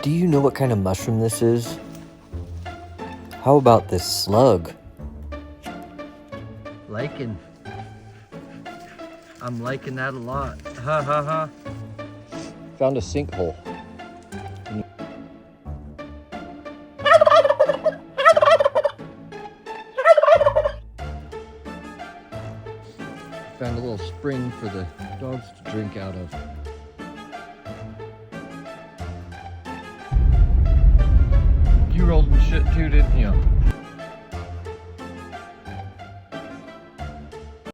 Do you know what kind of mushroom this is? How about this slug? Liking. I'm liking that a lot. Ha ha ha. Found a sinkhole. Found a little spring for the dogs to drink out of. You rolled and shit too, didn't you?